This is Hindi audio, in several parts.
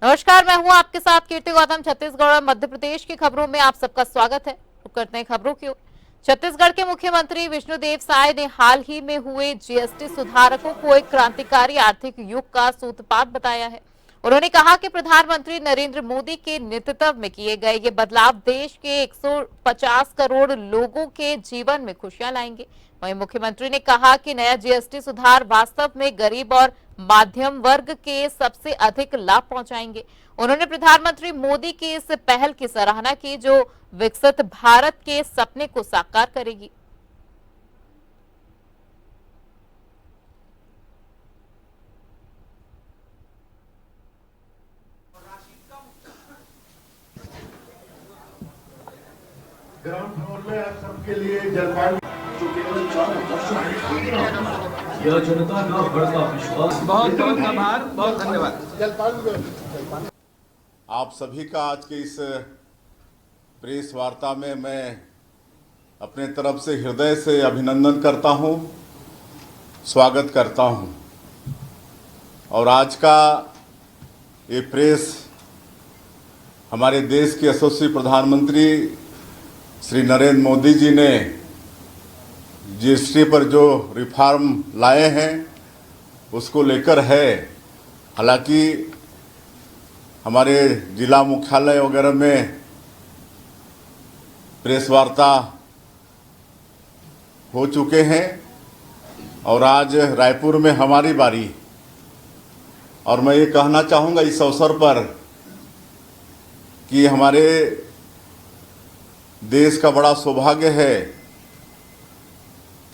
नमस्कार, मैं हूं आपके साथ कीर्ति गौतम। छत्तीसगढ़ और मध्य प्रदेश की खबरों में आप सबका स्वागत है। तो करते हैं खबरों की ओर। छत्तीसगढ़ के मुख्यमंत्री विष्णुदेव साय ने हाल ही में हुए जीएसटी सुधारों को एक क्रांतिकारी आर्थिक युग का सूत्रपात बताया है। उन्होंने कहा कि प्रधानमंत्री नरेंद्र मोदी के नेतृत्व में किए गए ये बदलाव देश के 150 करोड़ लोगों के जीवन में खुशियां लाएंगे। वहीं मुख्यमंत्री ने कहा कि नया जीएसटी सुधार वास्तव में गरीब और मध्यम वर्ग के सबसे अधिक लाभ पहुंचाएंगे। उन्होंने प्रधानमंत्री मोदी की इस पहल की सराहना की जो विकसित भारत के सपने को साकार करेगी। ग्राउंड फ्लोर में आप सबके लिए जलपान जो केवल 4 यह जनता का बड़ा विश्वास। बहुत बहुत आभार, बहुत धन्यवाद। आप सभी का आज के इस प्रेस वार्ता में मैं अपने तरफ से हृदय से अभिनंदन करता हूं, स्वागत करता हूं। और आज का ये प्रेस हमारे देश के यशस्वी प्रधानमंत्री श्री नरेंद्र मोदी जी ने जीएसटी पर जो रिफॉर्म लाए हैं उसको लेकर है। हालांकि हमारे जिला मुख्यालय वगैरह में प्रेस वार्ता हो चुके हैं और आज रायपुर में हमारी बारी। और मैं ये कहना चाहूँगा इस अवसर पर कि हमारे देश का बड़ा सौभाग्य है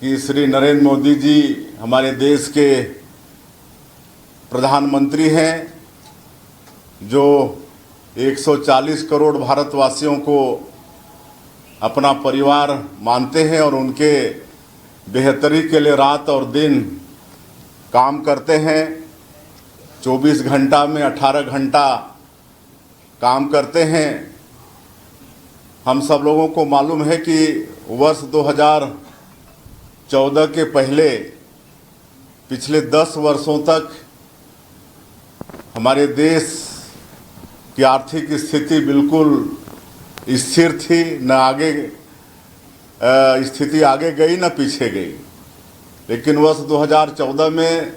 कि श्री नरेंद्र मोदी जी हमारे देश के प्रधानमंत्री हैं जो 140 करोड़ भारतवासियों को अपना परिवार मानते हैं और उनके बेहतरी के लिए रात और दिन काम करते हैं। 24 घंटा में 18 घंटा काम करते हैं। हम सब लोगों को मालूम है कि वर्ष 2014 के पहले पिछले 10 वर्षों तक हमारे देश की आर्थिक स्थिति बिल्कुल स्थिर थी, न आगे स्थिति आगे गई न पीछे गई। लेकिन वर्ष 2014 में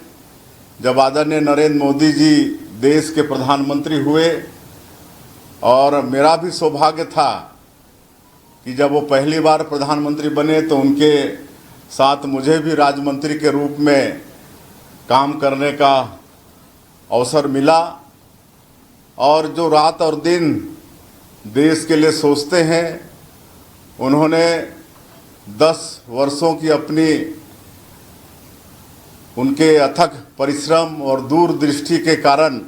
जब आदरणीय नरेंद्र मोदी जी देश के प्रधानमंत्री हुए और मेरा भी सौभाग्य था कि जब वो पहली बार प्रधानमंत्री बने तो उनके साथ मुझे भी राज्य के रूप में काम करने का अवसर मिला। और जो रात और दिन देश के लिए सोचते हैं उन्होंने 10 वर्षों की अपनी उनके अथक परिश्रम और दूरदृष्टि के कारण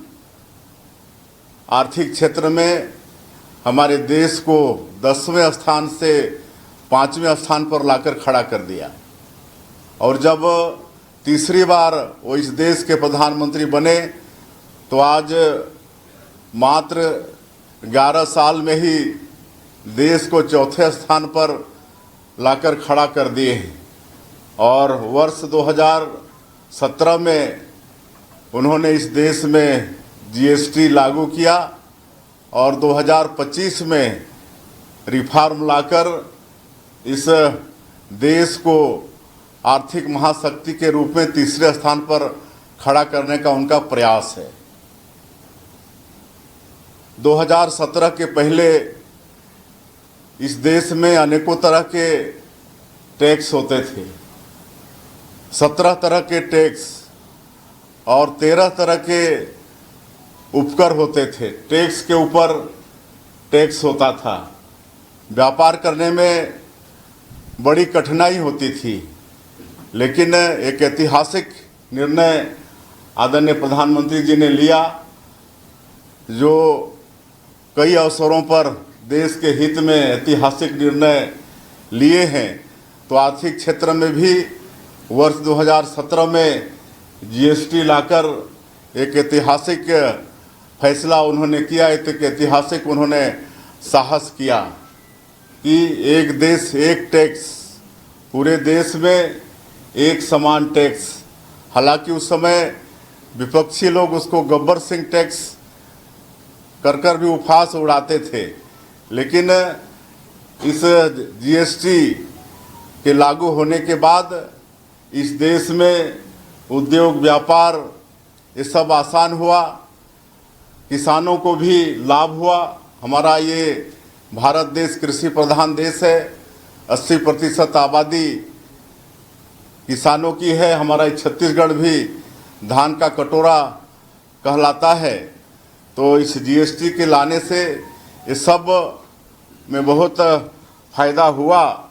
आर्थिक क्षेत्र में हमारे देश को 10वें स्थान से 5वें स्थान पर लाकर खड़ा कर दिया। और जब तीसरी बार वो इस देश के प्रधानमंत्री बने तो आज मात्र 11 साल में ही देश को चौथे स्थान पर लाकर खड़ा कर दिए हैं। और वर्ष 2017 में उन्होंने इस देश में जीएसटी लागू किया और 2025 में रिफॉर्म लाकर इस देश को आर्थिक महाशक्ति के रूप में तीसरे स्थान पर खड़ा करने का उनका प्रयास है। 2017 के पहले इस देश में अनेकों तरह के टैक्स होते थे, 17 तरह के टैक्स और 13 तरह के उपकर होते थे। टैक्स के ऊपर टैक्स होता था। व्यापार करने में बड़ी कठिनाई होती थी। लेकिन एक ऐतिहासिक निर्णय आदरणीय प्रधानमंत्री जी ने लिया जो कई अवसरों पर देश के हित में ऐतिहासिक निर्णय लिए हैं। तो आर्थिक क्षेत्र में भी वर्ष 2017 में जीएसटी लाकर एक ऐतिहासिक फैसला उन्होंने किया। एक ऐतिहासिक उन्होंने साहस किया कि एक देश एक टैक्स, पूरे देश में एक समान टैक्स। हालांकि उस समय विपक्षी लोग उसको गब्बर सिंह टैक्स कर भी उपहास उड़ाते थे। लेकिन इस जीएसटी के लागू होने के बाद इस देश में उद्योग व्यापार ये सब आसान हुआ, किसानों को भी लाभ हुआ। हमारा ये भारत देश कृषि प्रधान देश है, 80% आबादी किसानों की है। हमारा ये छत्तीसगढ़ भी धान का कटोरा कहलाता है। तो इस जीएसटी के लाने से ये सब में बहुत फायदा हुआ।